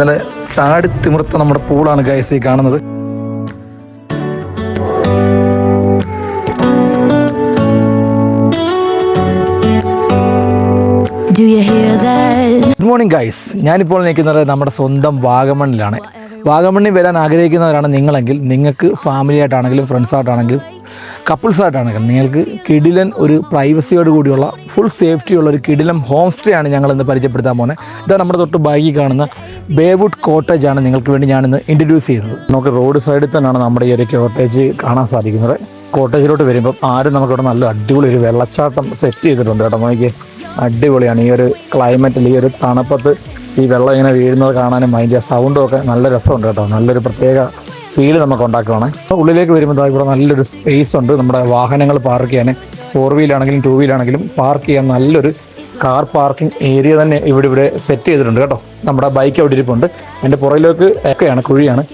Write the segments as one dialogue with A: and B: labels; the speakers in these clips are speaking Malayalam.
A: നല്ല ചാടി തിമിർത്ത നമ്മുടെ പൂളാണ് ഗൈസ് ഈ കാണുന്നത്. Good morning guys. ഞാനിപ്പോൾ നിൽക്കുന്നത് നമ്മുടെ സ്വന്തം വാഗമണ്ണിലാണ്. വാഗമണ്ണിൽ വരാൻ ആഗ്രഹിക്കുന്നവരാണ് നിങ്ങളെങ്കിൽ നിങ്ങൾക്ക് ഫാമിലി ആയിട്ടാണെങ്കിലും ഫ്രണ്ട്സായിട്ടാണെങ്കിലും കപ്പിൾസായിട്ടാണെങ്കിലും നിങ്ങൾക്ക് കിടിലൻ ഒരു പ്രൈവസിയോട് കൂടിയുള്ള ഫുൾ സേഫ്റ്റിയുള്ള ഒരു കിടിലൻ ഹോം സ്റ്റേ ആണ് ഞങ്ങളിന്ന് പരിചയപ്പെടുത്താൻ പോകുന്നത്. ഇതാ നമ്മുടെ തൊട്ട് ബാക്കി കാണുന്ന ബേവുഡ് കോട്ടേജ് ആണ് നിങ്ങൾക്ക് വേണ്ടി ഞാനിന്ന് ഇൻട്രൊഡ്യൂസ് ചെയ്യുന്നത്. നമുക്ക് റോഡ് സൈഡിൽ തന്നെയാണ് നമ്മുടെ ഈ ഒരു കോട്ടേജ് കാണാൻ സാധിക്കുന്നത്. കോട്ടേജിലോട്ട് വരുമ്പം ആരും നമുക്കിവിടെ നല്ല അടിപൊളി ഒരു വെള്ളച്ചാട്ടം സെറ്റ് ചെയ്തിട്ടുണ്ട് കേട്ടോ. നമുക്ക് അടിപൊളിയാണ് ഈ ഒരു ക്ലൈമറ്റിൽ, ഈ ഒരു തണുപ്പത്ത് ഈ വെള്ളം ഇങ്ങനെ വീഴുന്നത് കാണാനും അതിൻ്റെ സൗണ്ടും ഒക്കെ നല്ല രസമുണ്ട് കേട്ടോ. നല്ലൊരു പ്രത്യേക ഫീൽ നമുക്ക് ഉണ്ടാക്കുകയാണ്. ഉള്ളിലേക്ക് വരുമ്പോൾ ഇവിടെ നല്ലൊരു സ്പേസ് ഉണ്ട്. നമ്മുടെ വാഹനങ്ങൾ പാർക്ക് ചെയ്യാൻ 4 വീലാണെങ്കിലും 2 വീലാണെങ്കിലും പാർക്ക് ചെയ്യാൻ നല്ലൊരു കാർ പാർക്കിംഗ് ഏരിയ തന്നെ ഇവിടെ സെറ്റ് ചെയ്തിട്ടുണ്ട് കേട്ടോ. നമ്മുടെ ബൈക്ക് അവിടെ ഇരിപ്പുണ്ട്. അതിൻ്റെ പുറകിലേക്ക് ഒക്കെയാണ് കുഴിയാണ്.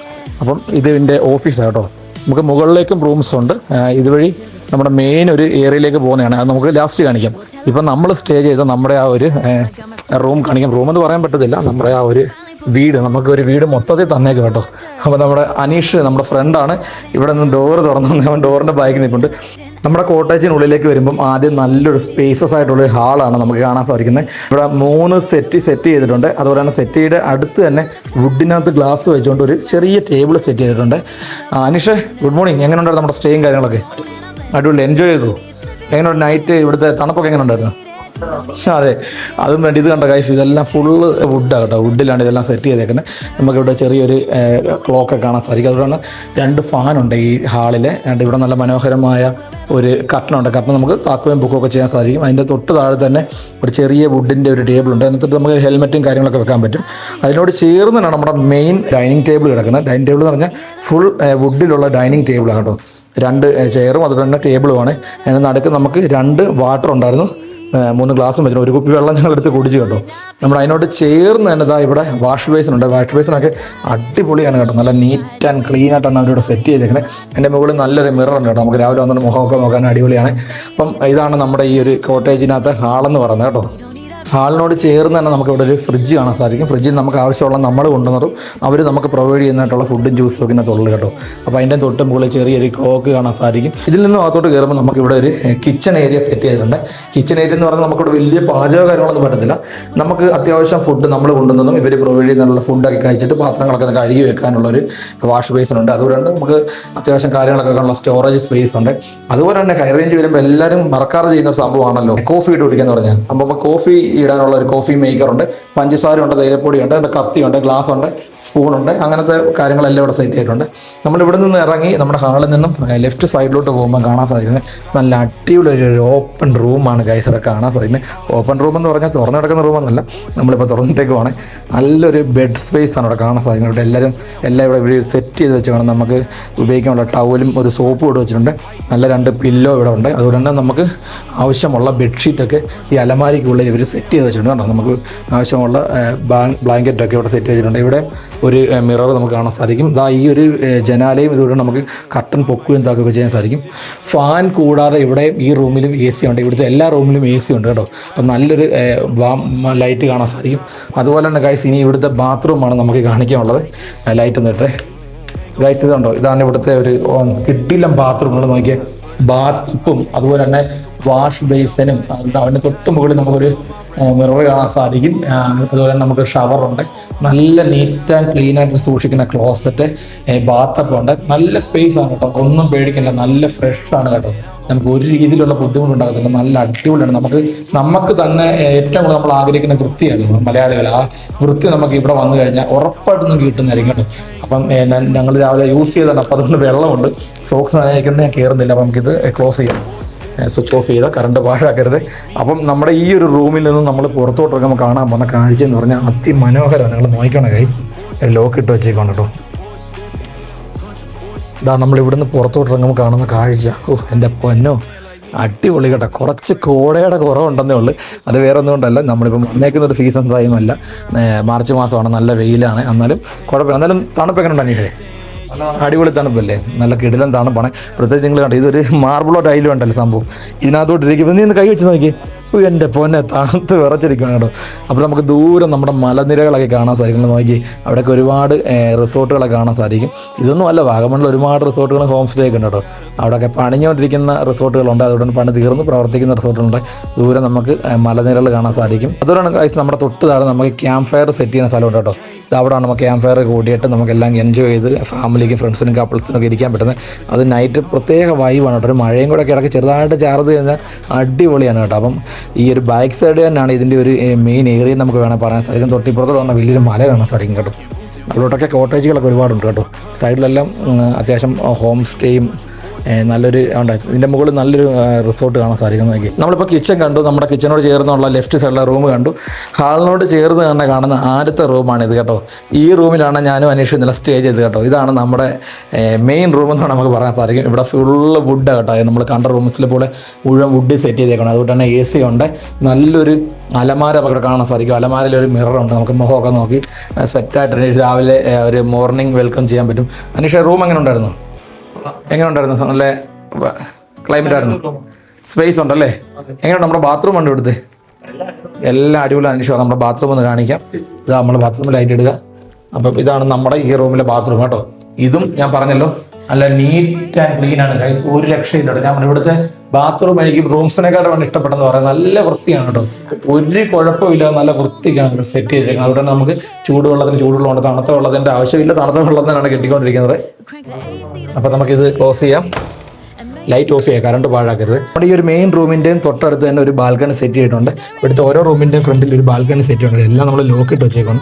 A: അപ്പം ഇതിൻ്റെ ഓഫീസാണ് കേട്ടോ. നമുക്ക് മുകളിലേക്കും റൂംസ് ഉണ്ട്. ഇതുവഴി നമ്മുടെ മെയിൻ ഒരു ഏരിയയിലേക്ക് പോകുന്നതാണ്. അത് നമുക്ക് ലാസ്റ്റ് കാണിക്കാം. ഇപ്പം നമ്മൾ സ്റ്റേ ചെയ്ത നമ്മുടെ ആ ഒരു റൂം കാണിക്കാം. റൂമെന്ന് പറയാൻ പറ്റത്തില്ല, നമ്മുടെ ആ ഒരു വീട്, നമുക്കൊരു വീട് മൊത്തത്തിൽ തന്നേക്കും കേട്ടോ. അപ്പോൾ നമ്മുടെ അനീഷ് നമ്മുടെ ഫ്രണ്ടാണ്. ഇവിടെ നിന്ന് ഡോറ് തുറന്നു, അവൻ ഡോറിൻ്റെ ബാക്കിൽ നിൽപ്പുണ്ട്. നമ്മുടെ കോട്ടേജിനുള്ളിലേക്ക് വരുമ്പം ആദ്യം നല്ലൊരു സ്പേസസ് ആയിട്ടുള്ളൊരു ഹാളാണ് നമുക്ക് കാണാൻ സാധിക്കുന്നത്. ഇവിടെ 3 സെറ്റ് ചെയ്തിട്ടുണ്ട്. അതുപോലെ തന്നെ സെറ്റിയുടെ അടുത്ത് തന്നെ വുഡിനകത്ത് ഗ്ലാസ് വെച്ചുകൊണ്ട് ഒരു ചെറിയ ടേബിൾ സെറ്റ് ചെയ്തിട്ടുണ്ട്. Aneesh good morning. എങ്ങനെ ഉണ്ടായിരുന്നു നമ്മുടെ സ്റ്റേയും കാര്യങ്ങളൊക്കെ? അടിപൊളി, എൻജോയ് ചെയ്തു. എങ്ങനെയുണ്ട് നൈറ്റ്? ഇവിടുത്തെ തണുപ്പൊക്കെ എങ്ങനെ ഉണ്ടായിരുന്നു? അതെ, അതും വേണ്ടി ഇത് കണ്ട ഗൈസ്, ഇതെല്ലാം ഫുള്ള് വുഡാണ് കേട്ടോ. വുഡിലാണ് ഇതെല്ലാം സെറ്റ് ചെയ്തേക്കുന്നത്. നമുക്കിവിടെ ചെറിയൊരു ക്ലോക്കൊക്കെ കാണാൻ സാധിക്കും. അതുകൊണ്ടാണ് 2 ഫാനുണ്ട് ഈ ഹാളിൽ. ഇവിടെ നല്ല മനോഹരമായ ഒരു കർട്ടനുണ്ട്. കർട്ടൻ നമുക്ക് താക്കുകയും ബുക്കൊക്കെ ചെയ്യാൻ സാധിക്കും. അതിൻ്റെ തൊട്ട് താഴെ തന്നെ ഒരു ചെറിയ വുഡിൻ്റെ ഒരു ടേബിളുണ്ട്. അതിനകത്ത് നമുക്ക് ഹെൽമെറ്റും കാര്യങ്ങളൊക്കെ വെക്കാൻ പറ്റും. അതിനോട് ചേർന്നാണ് നമ്മുടെ മെയിൻ ഡൈനിങ് ടേബിൾ കിടക്കുന്നത്. ഡൈനിങ് ടേബിൾ എന്ന് പറഞ്ഞാൽ ഫുൾ വുഡിലുള്ള ഡൈനിങ് ടേബിളാണ് കേട്ടോ. 2 ചെയറും അതുപോലെ തന്നെ ടേബിളുമാണ്. അതിന് നടുക്ക് നമുക്ക് 2 വാട്ടർ ഉണ്ടായിരുന്നു. 3 ഗ്ലാസും വെച്ചിട്ട് ഒരു കുപ്പി വെള്ളം ഞങ്ങളെടുത്ത് കുടിച്ചു കേട്ടോ. നമ്മൾ അതിനോട് ചേർന്ന് തന്നെ ഇതാ ഇവിടെ വാഷ് ബേസിനുണ്ട്. വാഷ് ബേസിനൊക്കെ അടിപൊളിയാണ് കേട്ടോ. നല്ല നീറ്റ് ആൻഡ് ക്ലീൻ ആയിട്ടാണ് അവരിവിടെ സെറ്റ് ചെയ്തേക്കുന്നത്. എൻ്റെ മുകളിൽ നല്ലൊരു മിററുണ്ട് കേട്ടോ. നമുക്ക് രാവിലെ വന്നിട്ട് മുഖമൊക്കെ നോക്കാൻ അടിപൊളിയാണ്. അപ്പം ഇതാണ് നമ്മുടെ ഈ ഒരു കോട്ടേജിനകത്ത് ഹാളെന്ന് പറയുന്നത് കേട്ടോ. ഹാളിനോട് ചേർന്ന് തന്നെ നമുക്ക് ഇവിടെ ഒരു ഫ്രിഡ്ജ് കാണാൻ സാധിക്കും. ഫ്രിഡ്ജിൽ നമുക്ക് ആവശ്യമുള്ള നമ്മൾ കൊണ്ടുവന്നതും അവർ നമുക്ക് പ്രൊവൈഡ് ചെയ്യുന്നതായിട്ടുള്ള ഫുഡും ജ്യൂസും ഒക്കെ ഇതിനകത്തുള്ളൂ കേട്ടോ. അപ്പോൾ അതിൻ്റെ തൊട്ട് മുകളിൽ ചെറിയൊരു ക്ലോക്ക് കാണാൻ സാധിക്കും. ഇതിൽ നിന്നും അകത്തോട്ട് കയറുമ്പോൾ നമുക്ക് ഇവിടെ ഒരു കിച്ചൺ ഏരിയ സെറ്റ് ചെയ്തിട്ടുണ്ട്. കിച്ചൺ ഏരിയ എന്ന് പറഞ്ഞാൽ നമുക്കിവിടെ വലിയ പാചക കാര്യങ്ങളൊന്നും പറ്റത്തില്ല. നമുക്ക് അത്യാവശ്യം ഫുഡ് നമ്മൾ കൊണ്ടുവന്നതും ഇവർ പ്രൊവൈഡ് ചെയ്യുന്നുള്ള ഫുഡൊക്കെ കഴിച്ചിട്ട് പാത്രങ്ങളൊക്കെ കഴുകി വെക്കാനുള്ള ഒരു വാഷ് ബേസിനുണ്ട്. അതുപോലെ തന്നെ നമുക്ക് അത്യാവശ്യം കാര്യങ്ങളൊക്കെ ഉള്ള സ്റ്റോറേജ് സ്പേസ് ഉണ്ട്. അതുപോലെ തന്നെ ഹൈ റേഞ്ച് വരുമ്പോൾ എല്ലാവരും മറക്കാറ് ചെയ്യുന്ന ഒരു സംഭവമാണല്ലോ കോഫി ഇട്ട് കുടിക്കാന്ന് പറഞ്ഞാൽ. അപ്പോൾ കോഫി ഇടാനുള്ള ഒരു കോഫി മേക്കറുണ്ട്, പഞ്ചസാരയുണ്ട്, തേയിലപ്പൊടിയുണ്ട്, കത്തിയുണ്ട്, ഗ്ലാസ് ഉണ്ട്, സ്പൂണുണ്ട്, അങ്ങനത്തെ കാര്യങ്ങളെല്ലാം ഇവിടെ സെറ്റ് ചെയ്തിട്ടുണ്ട്. നമ്മളിവിടെ നിന്ന് ഇറങ്ങി നമ്മുടെ ഹാളിൽ നിന്നും ലെഫ്റ്റ് സൈഡിലോട്ട് പോകുമ്പോൾ കാണാൻ സാധിക്കുന്നത് നല്ല അടിപൊളി ഒരു ഓപ്പൺ റൂമാണ് ഗൈസ് ഇവിടെ കാണാൻ സാധിക്കുന്നത്. ഓപ്പൺ റൂം എന്ന് പറഞ്ഞാൽ തുറന്നു കിടക്കുന്ന റൂമെന്നല്ല, നമ്മളിപ്പോൾ തുറന്നിട്ടേക്കുവാണ്. നല്ലൊരു ബെഡ് സ്പേസ് ആണ് ഇവിടെ കാണാൻ സാധിക്കുന്നത്. ഇവിടെ എല്ലാം ഇവിടെ സെറ്റ് ചെയ്ത് വെച്ച് കാണാം. നമുക്ക് ഉപയോഗിക്കാനുള്ള ടവലും ഒരു സോപ്പും ഇവിടെ വെച്ചിട്ടുണ്ട്. നല്ല 2 പില്ലോ ഇവിടെ ഉണ്ട്. അതുകൊണ്ട് തന്നെ നമുക്ക് ആവശ്യമുള്ള ബെഡ്ഷീറ്റൊക്കെ ഈ അലമാരിക്കുള്ളിൽ ഇവർ സെറ്റ് ചെയ്ത് വെച്ചിട്ടുണ്ട് കേട്ടോ. നമുക്ക് ആവശ്യമുള്ള ബ്ലാങ്കറ്റൊക്കെ ഇവിടെ സെറ്റ് ചെയ്തിട്ടുണ്ട്. ഇവിടെ ഒരു മിറർ നമുക്ക് കാണാൻ സാധിക്കും. ഈ ഒരു ജനാലയും ഇതുകൊണ്ട് നമുക്ക് കർട്ടൻ പൊക്കുകയും താക്കുകയൊക്കെ ചെയ്യാൻ സാധിക്കും. ഫാൻ കൂടാതെ ഇവിടെ ഈ റൂമിലും AC ഉണ്ട്. ഇവിടുത്തെ എല്ലാ റൂമിലും AC ഉണ്ട് കേട്ടോ. അപ്പം നല്ലൊരു ലൈറ്റ് കാണാൻ സാധിക്കും. അതുപോലെ തന്നെ ഗൈസ് ഇനി ഇവിടുത്തെ ബാത്റൂമാണ് നമുക്ക് കാണിക്കാനുള്ളത്. ലൈറ്റ് എന്നിട്ട് ഗൈസ് ഇതുണ്ടോ, ഇതാണ് ഇവിടുത്തെ ഒരു കിടിലൻ ബാത്റൂം. നമ്മൾ നോക്കിയാൽ ബാത്തും അതുപോലെ തന്നെ വാഷ് ബേസിനും അതിൻ്റെ തൊട്ട് മുകളിൽ നമുക്കൊരു മിറർ കാണാൻ സാധിക്കും. അതുപോലെ തന്നെ നമുക്ക് ഷവറുണ്ട്. നല്ല നീറ്റ് ആൻഡ് ക്ലീൻ ആയിട്ട് സൂക്ഷിക്കുന്ന ക്ലോസറ്റ്, ബാത്തപ്പ് ഉണ്ട്. നല്ല സ്പേസ് ആണ് കേട്ടോ. ഒന്നും പേടിക്കില്ല, നല്ല ഫ്രഷ് ആണ് കേട്ടോ. നമുക്ക് ഒരു രീതിയിലുള്ള ബുദ്ധിമുട്ടുണ്ടാകത്തില്ല. നല്ല അടിപൊളിയാണ്. നമുക്ക് തന്നെ ഏറ്റവും കൂടുതൽ നമ്മൾ ആഗ്രഹിക്കുന്ന വൃത്തിയാണ് മലയാളികൾ. ആ വൃത്തി നമുക്ക് ഇവിടെ വന്നു കഴിഞ്ഞാൽ ഉറപ്പായിട്ടൊന്നും കിട്ടുന്നതായിരിക്കും കേട്ടോ. അപ്പം ഞങ്ങൾ രാവിലെ യൂസ് ചെയ്തതാണ്. അപ്പം അതുകൊണ്ട് വെള്ളമുണ്ട്. സോക്സ് നനയ്ക്കുന്നത് ഞാൻ കയറുന്നില്ല. അപ്പം നമുക്കിത് ക്ലോസ് ചെയ്യാം. സ്വിച്ച് ഓഫ് ചെയ്താൽ കറണ്ട് പാഴാക്കരുത്. അപ്പം നമ്മുടെ ഈ ഒരു റൂമിൽ നിന്നും നമ്മൾ പുറത്തോട്ടിറങ്ങുമ്പോൾ കാണാൻ പോകുന്ന കാഴ്ച എന്ന് പറഞ്ഞാൽ അതിമനോഹരമാണ്. നിങ്ങൾ നോക്കണം ഗൈസ്, ലോക്ക് ഇട്ട് വെച്ചേക്കാണ് കേട്ടോ. നമ്മൾ ഇവിടുന്ന് പുറത്തോട്ടിറങ്ങുമ്പോൾ കാണുന്ന കാഴ്ച, എൻ്റെ പൊന്നോ അടിപൊളി കേട്ടോ. കുറച്ച് കോടയുടെ കുറവുണ്ടെന്നേ ഉള്ളൂ. അത് വേറെ ഒന്നുകൊണ്ടല്ല, നമ്മളിപ്പം വന്നേക്കുന്ന ഒരു സീസൺ ടൈമല്ല, മാർച്ച് മാസമാണ്, നല്ല വെയിലാണ്. എന്നാലും കുഴപ്പമില്ല. എന്നാലും തണുപ്പൊക്കെ ഉണ്ട് അനീഷേ? അടിപൊളി തണുപ്പല്ലേ, നല്ല കിടിലൻ തണുപ്പാണ്. പ്രത്യേകിച്ച് നിങ്ങൾ കണ്ടോ, ഇതൊരു മാർബിളോ ടൈലും ഉണ്ടല്ലോ സംഭവം. ഇതിനകത്തോട്ട് ഇരിക്കുമ്പോൾ നീ ഒന്ന് കൈ വെച്ച് നോക്കി, എൻ്റെ പൊന്നെ തണുത്ത് വിറച്ചിരിക്കണം കേട്ടോ. അപ്പോൾ നമുക്ക് ദൂരം നമ്മുടെ മലനിരകളൊക്കെ കാണാൻ സാധിക്കും. നോക്കി അവിടെയൊക്കെ ഒരുപാട് റിസോർട്ടുകളൊക്കെ കാണാൻ സാധിക്കും. ഇതൊന്നും അല്ല, വാഗമണ്ണിൽ ഒരുപാട് റിസോർട്ടുകളും ഹോം സ്റ്റേ ഒക്കെ ഉണ്ട് കേട്ടോ. അവിടെയൊക്കെ പണിഞ്ഞുകൊണ്ടിരിക്കുന്ന റിസോർട്ടുകളുണ്ട്, അതുകൊണ്ട് പണി തീർന്ന് പ്രവർത്തിക്കുന്ന റിസോർട്ടുകളുണ്ട്. ദൂരം നമുക്ക് മലനിരകൾ കാണാൻ സാധിക്കും. അതുകൊണ്ടാണ് ഗൈസ് നമ്മുടെ തൊട്ട് താഴെ നമുക്ക് ക്യാമ്പ് ഫയർ സെറ്റ് ചെയ്യുന്ന സ്ഥലമുണ്ട് കേട്ടോ. ഇത് അവിടെയാണ് നമുക്ക് ക്യാമ്പ് ഫയർ കൂടിയിട്ട് നമുക്കെല്ലാം എൻജോയ് ചെയ്ത് ഫാമിലിക്ക് ഫ്രണ്ട്സിനും കപ്പിൾസിനും ഒക്കെ ഇരിക്കാൻ പറ്റുന്നത്. അത് നൈറ്റ് പ്രത്യേക വൈബാണ് കേട്ടോ. ഒരു മഴയും കൂടെ ഇടയ്ക്ക് ചെറുതായിട്ട് ചാർജ് കഴിഞ്ഞാൽ അടിപൊളിയാണ് കേട്ടോ. അപ്പം ഈ ഒരു ബാക്ക് സൈഡ് തന്നെയാണ് ഇതിൻ്റെ ഒരു മെയിൻ ഏരിയ നമുക്ക് വേണമെങ്കിൽ പറയാൻ സാധിക്കും. തൊട്ടിപ്പുറത്ത് വന്ന വലിയൊരു മല കാണാൻ സാധിക്കും കേട്ടോ. അതിലോട്ടൊക്കെ കോട്ടേജുകളൊക്കെ ഒരുപാടുണ്ട് കേട്ടോ. സൈഡിലെല്ലാം അത്യാവശ്യം ഹോം സ്റ്റേയും നല്ലൊരു ഉണ്ട്. ഇതിൻ്റെ മുകളിൽ നല്ലൊരു റിസോർട്ട് കാണാൻ സാധിക്കും. നോക്കി നമ്മളിപ്പോൾ കിച്ചൺ കണ്ടു, നമ്മുടെ കിച്ചനോട് ചേർന്നുള്ള ലെഫ്റ്റ് സൈഡിലെ റൂം കണ്ടു. ഹാളിനോട് ചേർന്ന് തന്നെ കാണുന്ന ആദ്യത്തെ റൂമാണിത് കേട്ടോ. ഈ റൂമിലാണ് ഞാനും അനീഷും ഇന്നലെ സ്റ്റേ ചെയ്തത് കേട്ടോ. ഇതാണ് നമ്മുടെ മെയിൻ റൂം എന്നാണ് നമുക്ക് പറയാൻ സാധിക്കും. ഇവിടെ ഫുള്ള് വുഡ് കേട്ടോ. നമ്മൾ കണ്ട റൂംസിലെ പോലെ മുഴുവൻ വുഡ് സെറ്റ് ചെയ്തേക്കണം. അതുകൊണ്ട് തന്നെ AC ഉണ്ട്. നല്ലൊരു അലമാര നമുക്ക് കാണാൻ സാധിക്കും. അലമാരയിൽ ഒരു മിററുണ്ട്. നമുക്ക് മുഖമൊക്കെ നോക്കി സെറ്റായിട്ട് രാവിലെ ഒരു മോർണിംഗ് വെൽക്കം ചെയ്യാൻ പറ്റും. അനീഷ റൂം എങ്ങനെ ഉണ്ടായിരുന്നു? നല്ല ക്ലൈമറ്റ് ആയിരുന്നു, സ്പേസ് ഉണ്ടല്ലേ? എങ്ങനെയുണ്ട് നമ്മുടെ ബാത്റൂം ഉണ്ട് ഇവിടുത്തെ? എല്ലാം അടിപൊളി. അന്വേഷിക്കാം, നമ്മുടെ ബാത്റൂം ഒന്ന് കാണിക്കാം. ഇതാ നമ്മൾ ബാത്റൂമിൽ ലൈറ്റ് ഇടുക. അപ്പം ഇതാണ് നമ്മുടെ ഈ റൂമിലെ ബാത്റൂം കേട്ടോ. ഇതും ഞാൻ പറഞ്ഞല്ലോ നല്ല നീറ്റ് ആൻഡ് ക്ലീൻ ആണ് ഗൈസ്. ഒരു രക്ഷയില്ല. ഞാൻ ഇവിടുത്തെ ബാത്റൂം എനിക്ക് റൂംസിനെക്കാട്ടും ഇഷ്ടപ്പെട്ടെന്ന് പറയാം. നല്ല വൃത്തിയാണ് കേട്ടോ. ഒരു കുഴപ്പമില്ല, നല്ല വൃത്തിക്കാണ് സെറ്റ് ചെയ്തിരിക്കുന്നത്. അതുകൊണ്ട് നമുക്ക് ചൂടുവെള്ളത്തിന് ചൂടുവെള്ളമുണ്ട്, തണുത്ത വെള്ളത്തിൻ്റെ ആവശ്യമില്ല. തണുത്ത വെള്ളത്തിനാണ് കെട്ടിക്കൊണ്ടിരിക്കുന്നത്. അപ്പോൾ നമുക്കിത് ക്ലോസ് ചെയ്യാം. ലൈറ്റ് ഓഫ് ചെയ്യുക, കറണ്ട് പാഴാക്കരുത്. നമ്മുടെ ഈ ഒരു മെയിൻ റൂമിൻ്റെയും തൊട്ടടുത്ത് തന്നെ ഒരു ബാൽക്കണി സെറ്റ് ചെയ്തിട്ടുണ്ട്. ഇവിടുത്തെ ഓരോ റൂമിൻ്റെയും ഫ്രണ്ടിൽ ഒരു ബാൽക്കണി സെറ്റ് ചെയ്തിട്ടുണ്ട്. എല്ലാം നമ്മൾ ലോക്കിട്ട് വെച്ചേക്കണം.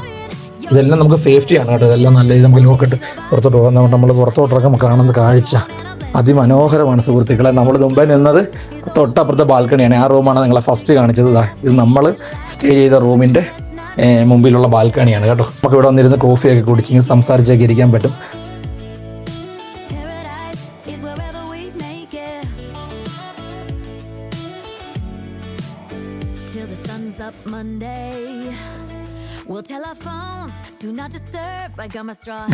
A: ഇതെല്ലാം നമുക്ക് സേഫ്റ്റിയാണ് കേട്ടോ. ഇതെല്ലാം നല്ല ഇത് നമുക്ക് ലോക്കിട്ട് പുറത്തോട്ട് പോകുന്നത്. നമ്മൾ പുറത്തോട്ടിറങ്ങുമ്പോൾ കാണുന്ന കാഴ്ച അതിമനോഹരമാണ് സുഹൃത്തുക്കളെ. നമ്മൾ മുമ്പേ നിന്നത് തൊട്ടപ്പുറത്തെ ബാൽക്കണിയാണ്. ആ റൂമാണ് നിങ്ങളെ ഫസ്റ്റ് കാണിച്ചത്. ഇത് നമ്മൾ സ്റ്റേ ചെയ്ത റൂമിൻ്റെ മുമ്പിലുള്ള ബാൽക്കണിയാണ് കേട്ടോ. നമുക്ക് ഇവിടെ വന്നിരുന്ന് കോഫിയൊക്കെ കുടിച്ച് സംസാരിച്ചൊക്കെ ഇരിക്കാൻ പറ്റും.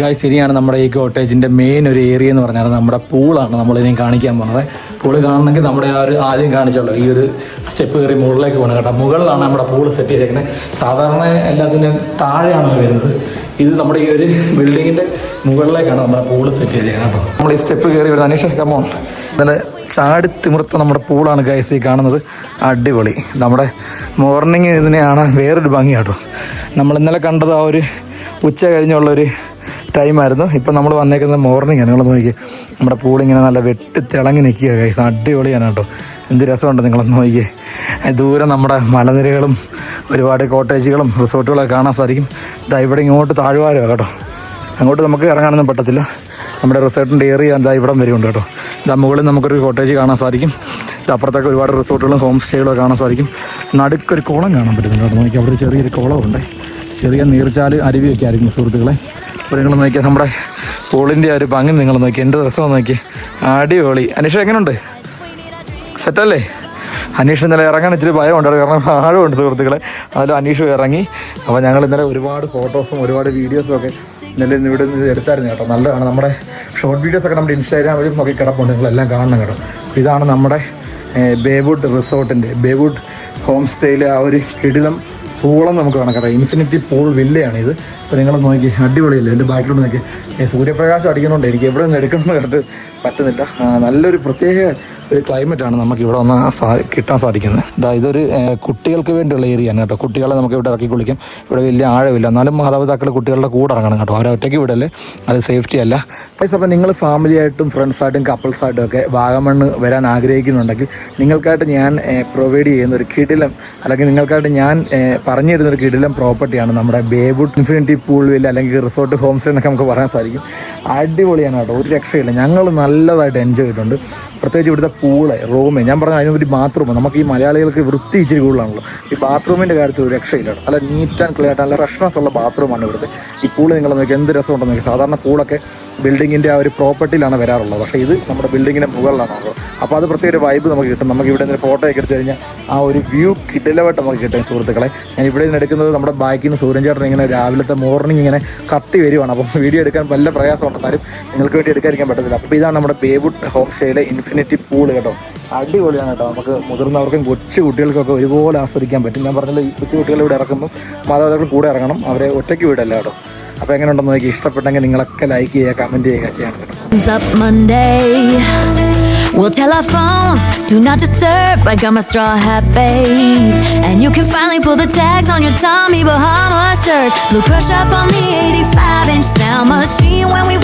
A: ഗൈസ്, ശരിയാണ്. നമ്മുടെ ഈ കോട്ടേജിൻ്റെ മെയിൻ ഒരു ഏരിയ എന്ന് പറഞ്ഞാൽ നമ്മുടെ പൂളാണ്. നമ്മളിനി കാണിക്കാൻ പോകുന്നത്. പൂള് കാണണമെങ്കിൽ നമ്മുടെ ആ ഒരു ആദ്യം കാണിച്ചല്ലോ ഈ ഒരു സ്റ്റെപ്പ് കയറി മുകളിലേക്ക് പോകണം കേട്ടോ. മുകളിലാണ് നമ്മുടെ പൂള് സെറ്റ് ചെയ്തേക്കുന്നത്. സാധാരണ എല്ലാത്തിനും താഴെയാണ് വരുന്നത്. ഇത് നമ്മുടെ ഈ ഒരു ബിൽഡിങ്ങിൻ്റെ മുകളിലേക്കാണ് നമ്മുടെ പൂള് സെറ്റ് ചെയ്തേക്കുന്നത് കേട്ടോ. നമ്മൾ ഈ സ്റ്റെപ്പ് കയറി വരുന്നത് അനീഷ കമോൺ. നല്ല ചാടി തിമിർത്ത നമ്മുടെ പൂളാണ് ഗൈസ് ഈ കാണുന്നത്. അടിപൊളി. നമ്മുടെ മോർണിംഗ് ഇതിനെയാണ് വേറൊരു ഭംഗി കേട്ടോ. നമ്മൾ ഇന്നലെ കണ്ടത് ആ ഒരു ഉച്ച കഴിഞ്ഞുള്ളൊരു ടൈമായിരുന്നു. ഇപ്പം നമ്മൾ വന്നേക്കുന്നത് മോർണിംഗ് ആണ്. നിങ്ങൾ നോക്കി നമ്മുടെ പൂളിങ്ങനെ നല്ല വെട്ടി തിളങ്ങി നിൽക്കുക ഗൈസ്. അടിപൊളിയാണ് കേട്ടോ. എന്ത് രസമുണ്ട് നിങ്ങളൊന്ന് നോക്കിയേ. ദൂരം നമ്മുടെ മലനിരകളും ഒരുപാട് കോട്ടേജുകളും റിസോർട്ടുകളൊക്കെ കാണാൻ സാധിക്കും. ഇതാ ഇവിടെ ഇങ്ങോട്ട് താഴ്വാരമാണ് കേട്ടോ. അങ്ങോട്ട് നമുക്ക് ഇറങ്ങാനൊന്നും പറ്റത്തില്ല. നമ്മുടെ റിസോർട്ടിൻ്റെ ഏരിയ എന്താ ഇവിടം വരെ ഉണ്ട് കേട്ടോ. ഇതാ മുകളിൽ നമുക്കൊരു കോട്ടേജ് കാണാൻ സാധിക്കും. അപ്പുറത്തൊക്കെ ഒരുപാട് റിസോർട്ടുകളും ഹോം സ്റ്റേകളും കാണാൻ സാധിക്കും. നടുക്കൊരു കുളം കാണാൻ പറ്റുന്നുണ്ട് കേട്ടോ. നോക്കി അവിടെ ചെറിയൊരു കുളമുണ്ട്. ചെറിയ നീർച്ചാൽ അരുവിയൊക്കെ ആയിരിക്കും സുഹൃത്തുക്കളെ. അപ്പോൾ നിങ്ങൾ നോക്കിയാൽ നമ്മുടെ പൂളിൻ്റെ ഒരു ഭംഗി നിങ്ങൾ നോക്കി. എൻ്റെ രസം നോക്കി. അടിപൊളി. അനീഷ എങ്ങനെയുണ്ട്? സെറ്റല്ലേ? അനീഷ് ഇന്നലെ ഇറങ്ങാൻ ഇച്ചിരി ഭയമുണ്ട്, കാരണം ആഴമുണ്ട് സുഹൃത്തുക്കളെ. അതിൽ അനീഷ് ഇറങ്ങി. അപ്പോൾ ഞങ്ങൾ ഇന്നലെ ഒരുപാട് ഫോട്ടോസും ഒരുപാട് വീഡിയോസും ഒക്കെ ഇന്നലെ ഇവിടെ നിന്ന് എടുത്തായിരുന്നു കേട്ടോ. നല്ലതാണ്. നമ്മുടെ ഷോർട്ട് വീഡിയോസൊക്കെ നമ്മുടെ ഇൻസ്റ്റാഗ്രാമിലും നോക്കി കിടപ്പുണ്ട്. നിങ്ങളെല്ലാം കാണണം കേട്ടോ. ഇതാണ് നമ്മുടെ ബേവുഡ് റിസോർട്ടിൻ്റെ ബേവുഡ് ഹോം സ്റ്റേയിലെ ആ ഒരു കിടിലം പൂളം നമുക്ക് കാണാം കേട്ടോ. ഇൻഫിനിറ്റി പൂൾ വില്ലയാണിത്. അപ്പോൾ നിങ്ങൾ നോക്കി അടിപൊളിയല്ലേ. എൻ്റെ ബാക്കിലോട്ട് നോക്കി സൂര്യപ്രകാശം അടിക്കുന്നുണ്ട്. എനിക്ക് എവിടെ നിന്ന് എടുക്കണമെന്ന് കേട്ടിട്ട് പറ്റുന്നില്ല. നല്ലൊരു പ്രത്യേക ഒരു ക്ലൈമറ്റാണ് നമുക്ക് ഇവിടെ വന്ന് കിട്ടാൻ സാധിക്കുന്നത്. ഇതൊരു കുട്ടികൾക്ക് വേണ്ടിയുള്ള ഏരിയയാണ് കേട്ടോ. കുട്ടികളെ നമുക്ക് ഇവിടെ ഇറക്കി കുളിക്കാം. ഇവിടെ വലിയ ആഴമില്ല, എന്നാലും മാതാപിതാക്കൾ കുട്ടികളുടെ കൂടെ ഇറങ്ങണം കേട്ടോ. അവരെ ഒറ്റയ്ക്ക് വിടല്ലേ, അത് സേഫ്റ്റി അല്ല. അപ്പോൾ നിങ്ങൾ ഫാമിലിയായിട്ടും ഫ്രണ്ട്സായിട്ടും കപ്പിൾസായിട്ടും ഒക്കെ വാഗമണ്ണ് വരാൻ ആഗ്രഹിക്കുന്നുണ്ടെങ്കിൽ നിങ്ങൾക്കായിട്ട് ഞാൻ പ്രൊവൈഡ് ചെയ്യുന്ന ഒരു കിടിലം, അല്ലെങ്കിൽ നിങ്ങൾക്കായിട്ട് ഞാൻ പറഞ്ഞു തരുന്നൊരു കിടിലം പ്രോപ്പർട്ടിയാണ് നമ്മുടെ ബേവുഡ് ഇൻഫിനിറ്റി പൂൾ വില്ല, അല്ലെങ്കിൽ റിസോർട്ട് ഹോം സ്റ്റേ എന്നൊക്കെ നമുക്ക് പറയാൻ സാധിക്കും. അടിപൊളിയാണ് കേട്ടോ. ഒരു രക്ഷയില്ല. ഞങ്ങൾ നല്ലതായിട്ട് എൻജോയ് ചെയ്തിട്ടുണ്ട്. പ്രത്യേകിച്ച് ഇവിടുത്തെ പൂള്, റൂമ്, ഞാൻ പറഞ്ഞ അതിനൊരു ബാത്റൂം. നമുക്ക് ഈ മലയാളികൾക്ക് വൃത്തി ഇച്ചിരി കൂടുതലാണല്ലോ. ഈ ബാത്റൂമിൻ്റെ കാര്യത്തിൽ ഒരു രക്ഷയില്ല. നല്ല നീറ്റ് ആൻഡ് ക്ലിയർ ആയിട്ട് നല്ല ഫ്രഷ്നസ് ഉള്ള ബാത്റൂമാണ് ഇവിടുത്തെ. ഈ പൂള് നിങ്ങൾ നോക്കി എന്ത് രസമുണ്ടെന്ന് നോക്കി. സാധാരണ പൂളൊക്കെ ബിൽഡിങ്ങിൻ്റെ ആ ഒരു പ്രോപ്പർട്ടിയിലാണ് വരാറുള്ളത്. പക്ഷേ ഇത് നമ്മുടെ ബിൽഡിങ്ങിൻ്റെ മുകളിലാണല്ലോ. അപ്പോൾ അത് പ്രത്യേക ഒരു വൈബ് നമുക്ക് കിട്ടും. നമുക്ക് ഇവിടെ നിന്ന് ഫോട്ടോ ഒക്കെ എടുത്ത് കഴിഞ്ഞാൽ ആ ഒരു വ്യൂ കിടിലമായിട്ട് നമുക്ക് കിട്ടും സുഹൃത്തുക്കളെ. ഞാൻ ഇവിടെ നിന്ന് എടുക്കുന്നത് നമ്മുടെ ബാക്കിൽ നിന്ന് സൂര്യൻ ചേട്ടൻ ഇങ്ങനെ രാവിലത്തെ മോർണിംഗ് ഇങ്ങനെ കത്തി വരുവാണ്. അപ്പം വീഡിയോ എടുക്കാൻ വല്ല പ്രയാസം ഉണ്ടെന്നാലും നിങ്ങൾക്ക് വേണ്ടി എടുക്കാതിരിക്കാൻ പറ്റത്തില്ല. അപ്പോൾ ഇതാണ് നമ്മുടെ ബേവുഡ് ഹോം സ്റ്റേയിലെ ഇൻഫിനിറ്റി പൂൾ കേട്ടോ. അടിപൊളിയാണ് കേട്ടോ. നമുക്ക് മുതിർന്നവർക്കും കൊച്ചു കുട്ടികൾക്കൊക്കെ ഒരുപോലെ ആസ്വദിക്കാൻ പറ്റും. ഞാൻ പറഞ്ഞല്ലോ, ഈ കൊച്ചു കുട്ടികളെ ഇവിടെ ഇറക്കുമ്പം മാതാപിതാക്കൾ കൂടെ ഇറങ്ങണം, അവരെ ഒറ്റയ്ക്ക് വിടല്ല കേട്ടോ. അപ്പോൾ എങ്ങനെ ഉണ്ടെന്ന് നോക്കി, ഇഷ്ടപ്പെട്ടെങ്കിൽ നിങ്ങളൊക്കെ ലൈക്ക് ചെയ്യുക, കമൻറ്റ് ചെയ്യുക ചെയ്യണം കേട്ടോ.
B: Up Monday, we'll tell our phones, do not disturb. I got my straw hat, babe, and you can finally pull the tags on your Tommy Bahama shirt. Blue crush up on the 85-inch sound machine when we